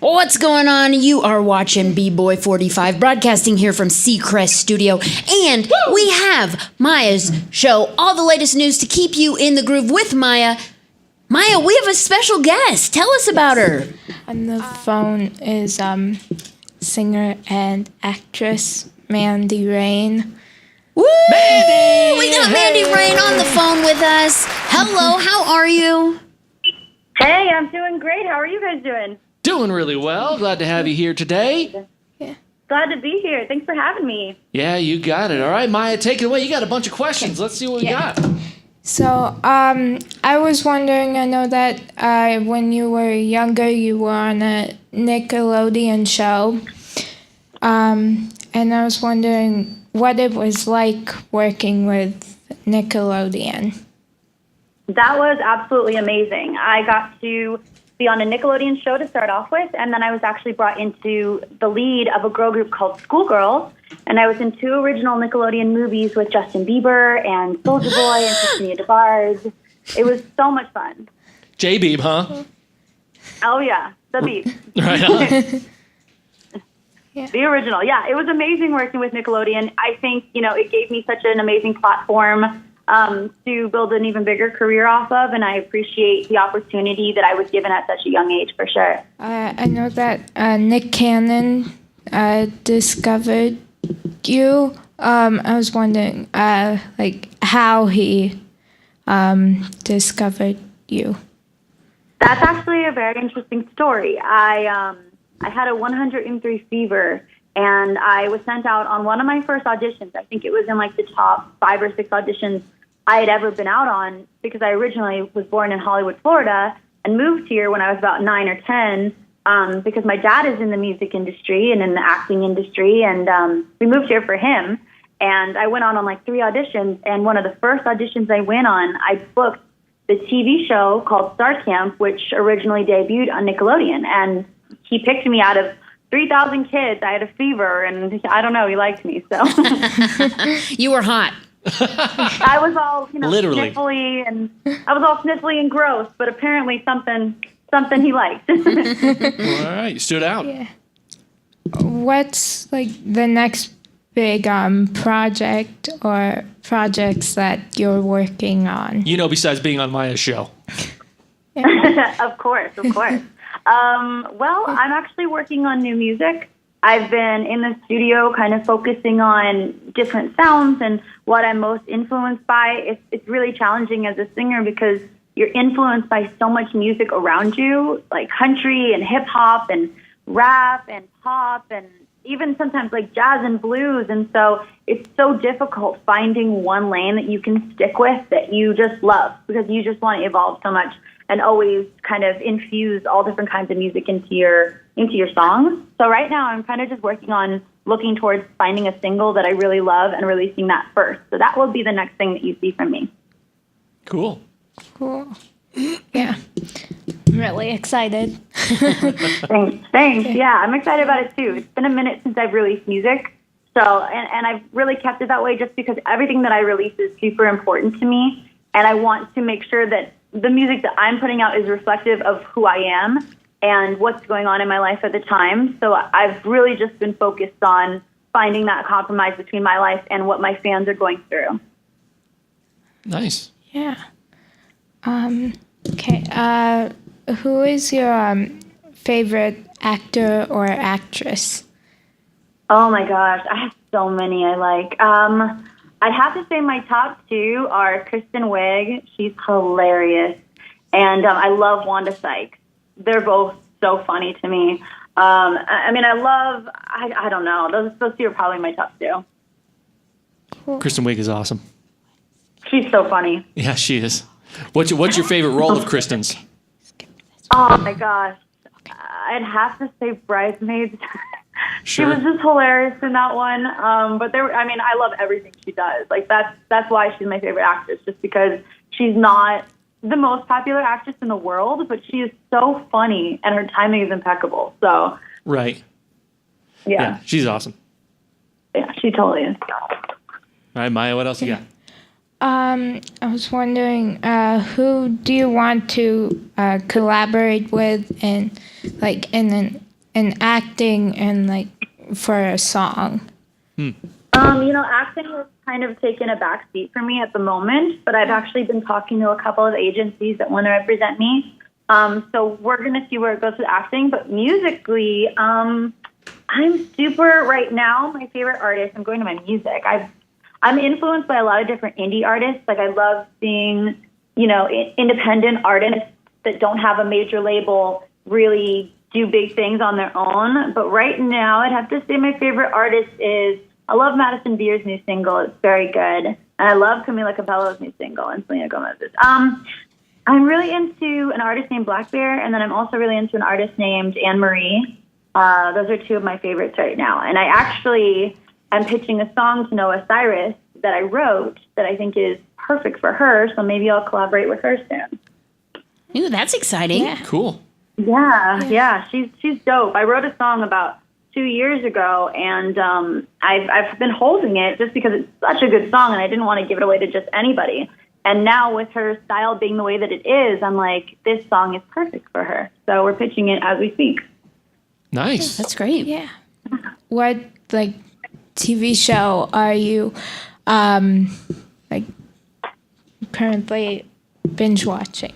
What's going on? You are watching B-Boy 45, broadcasting here from Seacrest Studio. And we have Maya's show, all the latest news to keep you in the groove with Maya. Maya, we have a special guest. Tell us about her. On the phone is singer and actress Mandy Rain. Woo! Mandy! We got Mandy Rain on the phone with us. Hello, how are you? Hey, I'm doing great. How are you guys doing? Doing really well. Glad to have you here today. Yeah. Glad to be here. Thanks for having me. Yeah, you got it. All right, Maya, take it away. You got a bunch of questions. Let's see what we got. So, I was wondering, I know that when you were younger, you were on a Nickelodeon show. And I was wondering what it was like working with Nickelodeon. That was absolutely amazing. I got to be on a Nickelodeon show to start off with, and then I was actually brought into the lead of a girl group called Schoolgirls, and I was in 2 original Nickelodeon movies with Justin Bieber and Soulja Boy and Christina DeBarge. It was so much fun. J-Beeb, huh? Oh, yeah, the beat. Right on. Yeah. The original. Yeah, it was amazing working with Nickelodeon. I think, it gave me such an amazing platform to build an even bigger career off of, and I appreciate the opportunity that I was given at such a young age, for sure. I know that Nick Cannon discovered you. I was wondering, how he discovered you. That's actually a very interesting story. I had a 103 fever, and I was sent out on one of my first auditions. I think it was in the top 5 or 6 auditions I had ever been out on, because I originally was born in Hollywood, Florida, and moved here when I was about 9 or 10, because my dad is in the music industry and in the acting industry, and we moved here for him. And I went on 3 auditions, and one of the first auditions I went on, I booked the TV show called Star Camp, which originally debuted on Nickelodeon, and he picked me out of 3,000 kids. I had a fever, and I don't know, he liked me, so. You were hot. I was all, Literally. sniffly, and I was all sniffly and gross, but apparently something he liked. All right, you stood out. Yeah. What's the next big project or projects that you're working on? Besides being on Maya's show. Of course. Well, I'm actually working on new music. I've been in the studio kind of focusing on different sounds and what I'm most influenced by. It's really challenging as a singer because you're influenced by so much music around you, like country and hip hop and rap and pop and even sometimes jazz and blues. And so it's so difficult finding one lane that you can stick with that you just love, because you just want to evolve so much and always kind of infuse all different kinds of music into your songs. So right now I'm kind of just working on looking towards finding a single that I really love and releasing that first. So that will be the next thing that you see from me. Cool. Yeah. I'm really excited. Thanks. Yeah, I'm excited about it too. It's been a minute since I've released music. So, and I've really kept it that way just because everything that I release is super important to me. And I want to make sure that the music that I'm putting out is reflective of who I am and what's going on in my life at the time. So I've really just been focused on finding that compromise between my life and what my fans are going through. Nice. Yeah. Okay. Who is your favorite actor or actress? Oh my gosh, I have so many I like. I'd have to say my top 2 are Kristen Wiig. She's hilarious. And I love Wanda Sykes. They're both so funny to me. I don't know. Those 2 are probably my top 2. Cool. Kristen Wiig is awesome. She's so funny. Yeah, she is. What's your favorite role of Kristen's? Oh my gosh. I'd have to say Bridesmaids. Sure. She was just hilarious in that one. But I love everything she does. That's why she's my favorite actress, just because she's not the most popular actress in the world, but she is so funny and her timing is impeccable. So Right. Yeah, she's awesome. Yeah, she totally is. All right, Maya, what else you got? I was wondering, who do you want to collaborate with in in acting and like for a song? Acting has kind of taken a back seat for me at the moment, but I've actually been talking to a couple of agencies that want to represent me. So we're going to see where it goes with acting. But musically, I'm super, right now, my favorite artist, I'm going to my music. I'm influenced by a lot of different indie artists. Like, I love seeing, independent artists that don't have a major label really do big things on their own. But right now, I'd have to say my favorite artist is, I love Madison Beer's new single. It's very good. And I love Camila Cabello's new single and Selena Gomez's. I'm really into an artist named Black Bear, and then I'm also really into an artist named Anne Marie. Those are two of my favorites right now. And I actually am pitching a song to Miley Cyrus that I wrote that I think is perfect for her, so maybe I'll collaborate with her soon. Ooh, that's exciting. Yeah. Cool. Yeah, she's dope. I wrote a song about 2 years ago, and I've been holding it just because it's such a good song, and I didn't want to give it away to just anybody. And now with her style being the way that it is, I'm like, this song is perfect for her. So we're pitching it as we speak. Nice. That's great. Yeah. What like TV show are you like currently binge watching?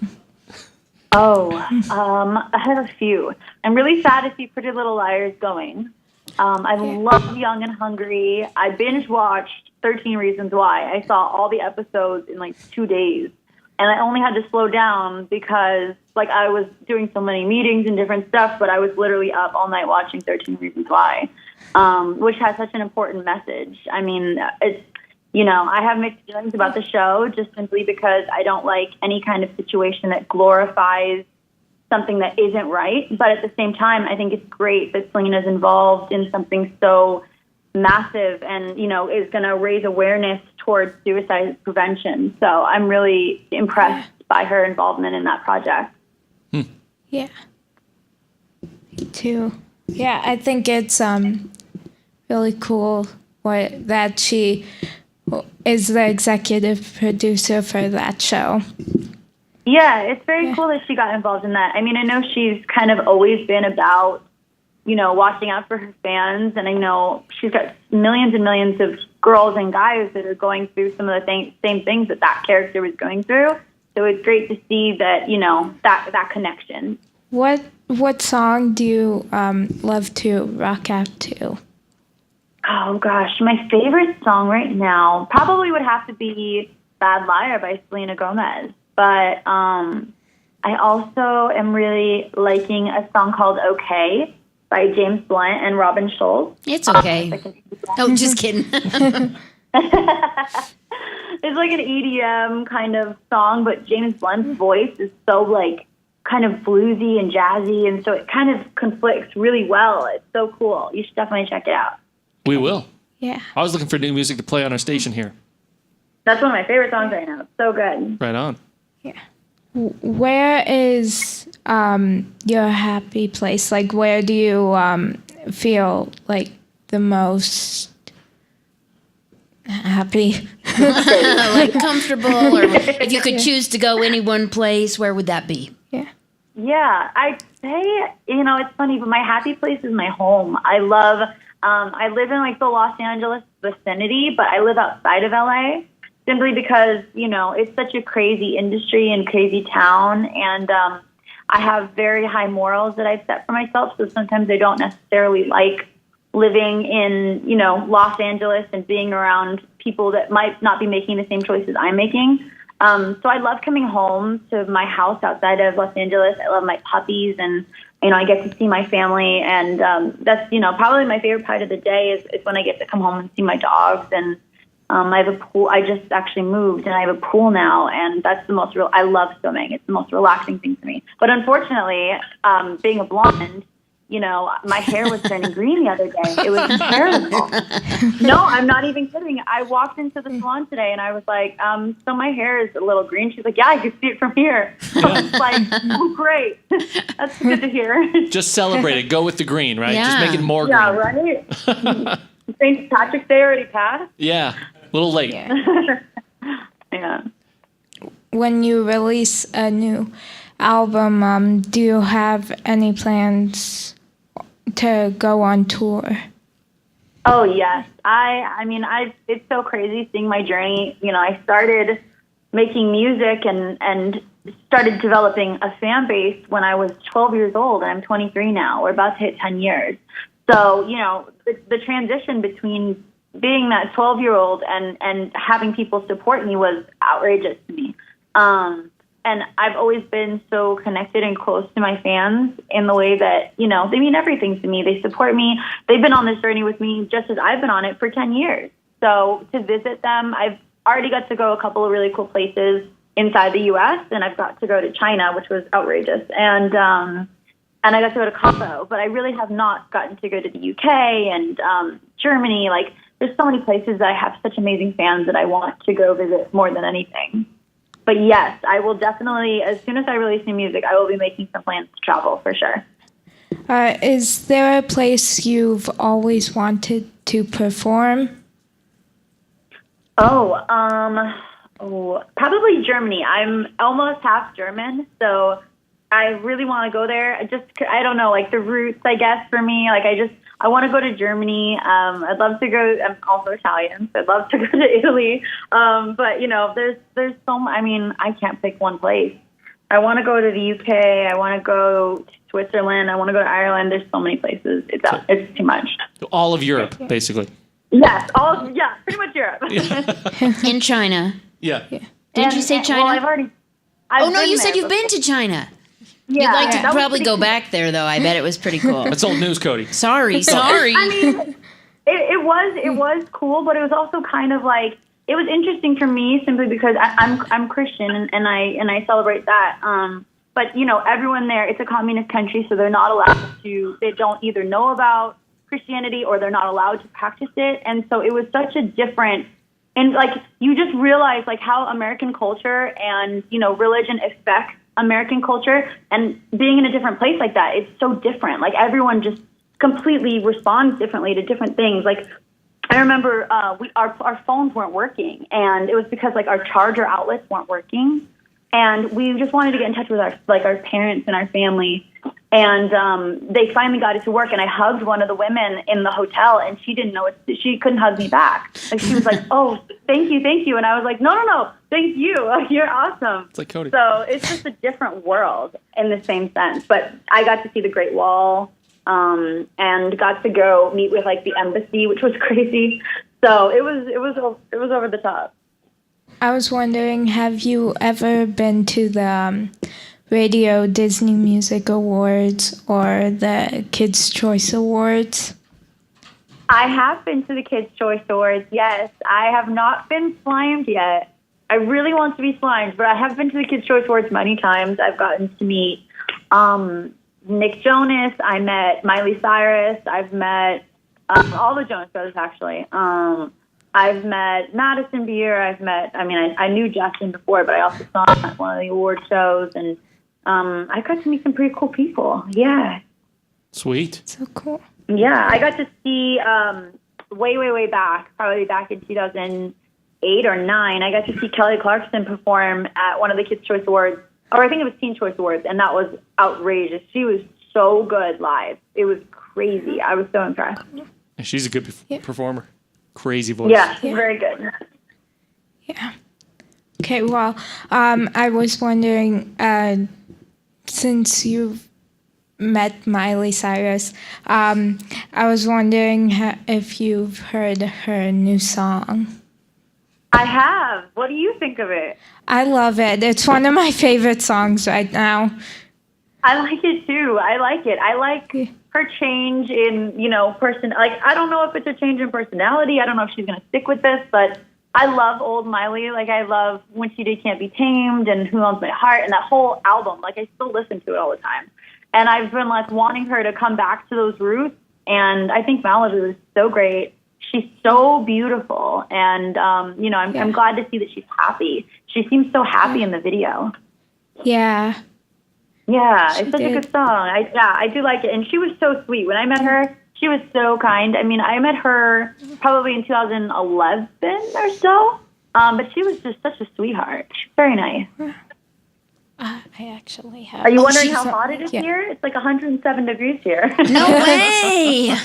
I have a few. I'm really sad to see Pretty Little Liars going. I love Young and Hungry. I binge watched 13 Reasons Why. I saw all the episodes in like 2 days. And I only had to slow down because like I was doing so many meetings and different stuff, but I was literally up all night watching 13 Reasons Why, which has such an important message. I mean, it's, I have mixed feelings about the show just simply because I don't like any kind of situation that glorifies something that isn't right. But at the same time, I think it's great that Selena's involved in something so massive and, is going to raise awareness towards suicide prevention. So I'm really impressed by her involvement in that project. Yeah. Me too. Yeah, I think it's really cool that she is the executive producer for that show. Yeah, it's very cool that she got involved in that. I mean, I know she's kind of always been about, watching out for her fans. And I know she's got millions and millions of girls and guys that are going through some of the same things that character was going through. So it's great to see that, that connection. What song do you love to rock out to? Oh, gosh. My favorite song right now probably would have to be Bad Liar by Selena Gomez. But I also am really liking a song called Okay by James Blunt and Robin Schulz. It's okay. Oh, just kidding. It's like an EDM kind of song, but James Blunt's voice is so like kind of bluesy and jazzy, and so it kind of conflicts really well. It's so cool. You should definitely check it out. We will. Yeah. I was looking for new music to play on our station here. That's one of my favorite songs right now. It's so good. Right on. Yeah. Where is your happy place? Like, where do you feel like the most happy? Like comfortable, or if you could choose to go any one place, where would that be? Yeah, I'd say, it's funny, but my happy place is my home. I love, I live in like the Los Angeles vicinity, but I live outside of LA simply because, it's such a crazy industry and crazy town. And I have very high morals that I've set for myself. So sometimes I don't necessarily like living in, Los Angeles and being around people that might not be making the same choices I'm making. So I love coming home to my house outside of Los Angeles. I love my puppies, and, I get to see my family. And that's, probably my favorite part of the day is when I get to come home and see my dogs. And I have a pool. I just actually moved, and I have a pool now, and that's the most I love swimming. It's the most relaxing thing for me. But unfortunately, being a blonde, my hair was turning green the other day. It was terrible. No, I'm not even kidding. I walked into the salon today, and I was like, so my hair is a little green. She's like, yeah, I can see it from here. So I was like, oh, great. That's good to hear. Just celebrate it. Go with the green, right? Yeah. Just make it more green. Yeah, right? St. Patrick's Day already passed? Yeah, a little late. Yeah. When you release a new album, do you have any plans to go on tour? Oh yes, it's so crazy seeing my journey. I started making music and started developing a fan base when I was 12 years old, and I'm 23 now. We're about to hit 10 years. So the transition between being that 12-year-old and having people support me was outrageous to me. And I've always been so connected and close to my fans in the way that, they mean everything to me. They support me. They've been on this journey with me just as I've been on it for 10 years. So to visit them, I've already got to go a couple of really cool places inside the U.S., and I've got to go to China, which was outrageous. And I got to go to Cabo, but I really have not gotten to go to the U.K. and Germany. Like, there's so many places that I have such amazing fans that I want to go visit more than anything. But yes, I will definitely, as soon as I release new music, I will be making some plans to travel for sure. Is there a place you've always wanted to perform? Probably Germany. I'm almost half German, so I really want to go there. I don't know, like the roots, I guess, for me. Like, I want to go to Germany. I'd love to go. I'm also Italian, so I'd love to go to Italy. But there's so much. I can't pick one place. I want to go to the UK. I want to go to Switzerland. I want to go to Ireland. There's so many places. It's too much. All of Europe, basically. Yes, pretty much Europe. In China. Yeah. Didn't you say China? Well, I've been you said there you've been to China. Yeah, You'd like to that was probably pretty go back there, though. I bet it was pretty cool. That's old news, Cody. Sorry. It was cool, but it was also kind of like, it was interesting for me simply because I'm Christian and I celebrate that. But everyone there, it's a communist country, so they're not allowed to. They don't either know about Christianity or they're not allowed to practice it, and so it was such a different. And like, you just realize like how American culture and religion affects American culture, and being in a different place like that, it's so different. Like, everyone just completely responds differently to different things. Like, I remember our phones weren't working, and it was because like our charger outlets weren't working, and we just wanted to get in touch with our parents and our family, and they finally got it to work. And I hugged one of the women in the hotel, and she didn't know she couldn't hug me back. Like, she was like, "Oh, thank you," and I was like, "No, thank you. You're awesome." It's like Cody. So it's just a different world in the same sense. But I got to see the Great Wall, and got to go meet with like the embassy, which was crazy. So it was over the top. I was wondering, have you ever been to the Radio Disney Music Awards or the Kids' Choice Awards? I have been to the Kids' Choice Awards, yes. I have not been slimed yet. I really want to be slimed, but I have been to the Kids' Choice Awards many times. I've gotten to meet Nick Jonas. I met Miley Cyrus. I've met all the Jonas Brothers, actually. I've met Madison Beer. I knew Justin before, but I also saw him at one of the award shows, and I got to meet some pretty cool people. Yeah. Sweet. So cool. Yeah, I got to see way back, probably back in 2008 or 9. I got to see Kelly Clarkson perform at one of the Kids' Choice Awards, or I think it was Teen Choice Awards, and that was outrageous. She was so good live. It was crazy. I was so impressed. She's a good performer. Crazy voice. Yeah, she's very good. Yeah. Okay, well, I was wondering, since you've met Miley Cyrus, I was wondering if you've heard her new song. I have. What do you think of it? I love it. It's one of my favorite songs right now. I like it too. I like it. I like her change in, person. Like, I don't know if it's a change in personality. I don't know if she's going to stick with this, but I love old Miley. Like, I love when she did Can't Be Tamed and Who Owns My Heart and that whole album. Like, I still listen to it all the time. And I've been, like, wanting her to come back to those roots. And I think Malibú is so great. She's so beautiful. And, I'm glad to see that she's happy. She seems so happy in the video. Yeah. Yeah, it's such a good song. I do like it. And she was so sweet. When I met her, she was so kind. I mean, I met her probably in 2011 or so, but she was just such a sweetheart. She's very nice. I actually have. Are you wondering she's how hot it is yeah. here? It's like 107 degrees here. No way.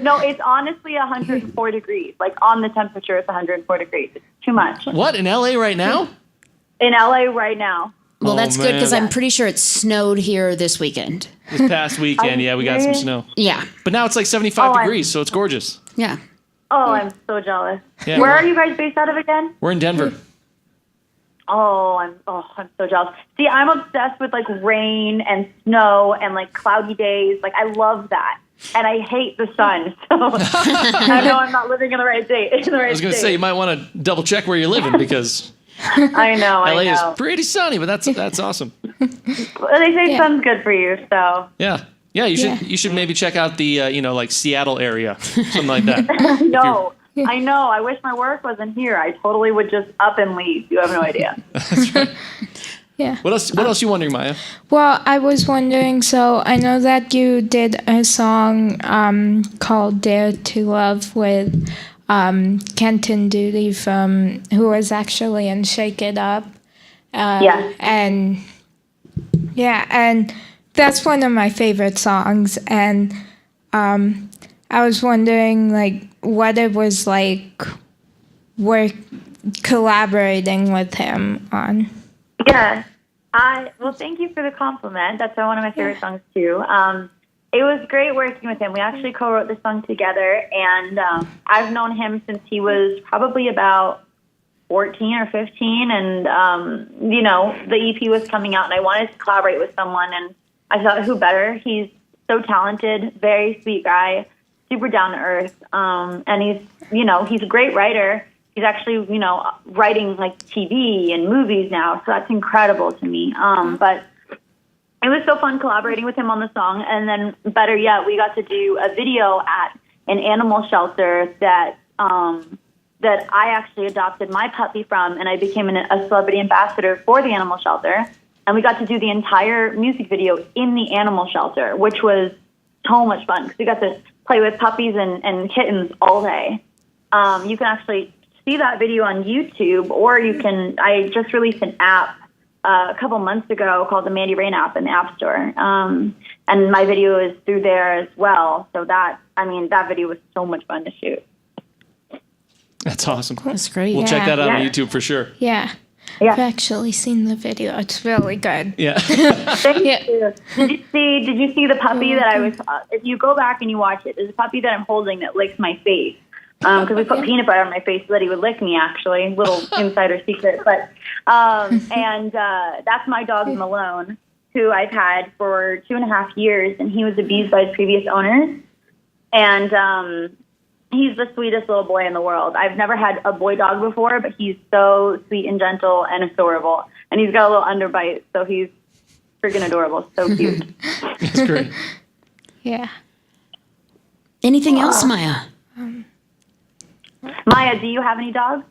No, it's honestly 104 degrees. Like on the temperature, it's 104 degrees. It's too much. What, in LA right now? In LA right now. Well, Oh, that's good because man. I'm pretty sure it snowed here this weekend. This past weekend, yeah, we got some serious? snow. Yeah. But now it's like 75 Oh, degrees, so it's gorgeous. Yeah. Oh, I'm so jealous. Yeah. Where are you guys based out of again? We're in Denver. I'm so jealous. See, I'm obsessed with like rain and snow and like cloudy days. Like I love that. And I hate the sun. So I know I'm not living in the right state. I was going to say, you might want to double check where you're living because I know. LA I know. is pretty sunny, but that's awesome. Well, they say sun's good for you, so. Yeah. Yeah, you should maybe check out the like Seattle area, something like that. No, I know. I wish my work wasn't here. I totally would just up and leave. You have no idea. That's right. Yeah. What else you wondering, Maya? Well, I was wondering, so I know that you did a song called Dare to Love with Kenton Duty who was actually in Shake It Up. Yeah. And that's one of my favorite songs. And I was wondering, like, what it was like collaborating with him on. Yeah. Well, thank you for the compliment. That's one of my favorite songs, too. It was great working with him. We actually co-wrote the song together, and I've known him since he was probably about 14 or 15, and, the EP was coming out, and I wanted to collaborate with someone, and I thought, who better? He's so talented, very sweet guy, super down to earth, and he's a great writer. He's actually, writing like TV and movies now, so that's incredible to me. But it was so fun collaborating with him on the song, and then better yet, we got to do a video at an animal shelter that I actually adopted my puppy from, and I became a celebrity ambassador for the animal shelter. And we got to do the entire music video in the animal shelter, which was so much fun because we got to play with puppies and kittens all day. You can actually see that video on YouTube, or I just released an app a couple months ago called the Mandy app in the App Store. And my video is through there as well. So that video was so much fun to shoot. That's awesome. That's great. We'll check that out on Yeah. YouTube for sure. Yeah. Yeah. I've actually seen the video. It's really good. Yeah. Thank Yeah. you. Did you see the puppy that I was, if you go back and you watch it, there's a puppy that I'm holding that licks my face. Because we put peanut butter on my face so that he would lick me, actually. Little insider secret. But, that's my dog, Malone, who I've had for 2.5 years, and he was abused by his previous owners. And, he's the sweetest little boy in the world. I've never had a boy dog before, but he's so sweet and gentle and adorable. And he's got a little underbite, so he's freaking adorable. So cute. That's great. Yeah. Anything else, Maya? Maya, do you have any dogs?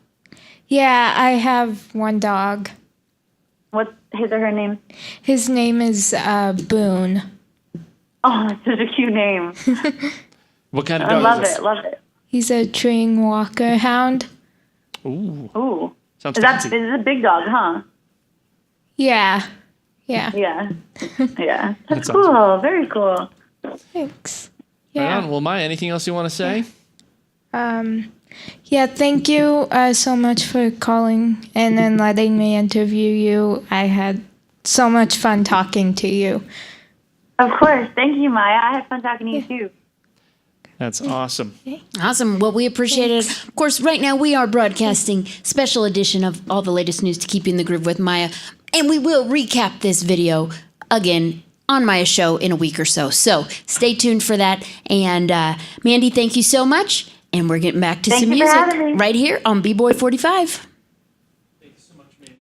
Yeah, I have one dog. What's his or her name? His name is Boone. Oh, that's such a cute name. What kind of I dog love is this? it. Love it. He's a treeing walker hound. Ooh. Ooh. Sounds Is fancy. this a big dog, huh? Yeah. Yeah. Yeah. Yeah. That's That's cool. awesome. Very cool. Thanks. Right Yeah. on. Well, Maya, anything else you want to say? Yeah, thank you so much for calling and then letting me interview you. I had so much fun talking to you. Of course. Thank you, Maya. I had fun talking to you, too. That's awesome. Awesome. Well, we appreciate it. Of course, right now we are broadcasting special edition of all the latest news to keep you in the groove with Maya. And we will recap this video again on Maya's show in a week or so. So stay tuned for that. And Mandy, thank you so much. And we're getting back to Thank some you for music having me. right here on B-Boy 45.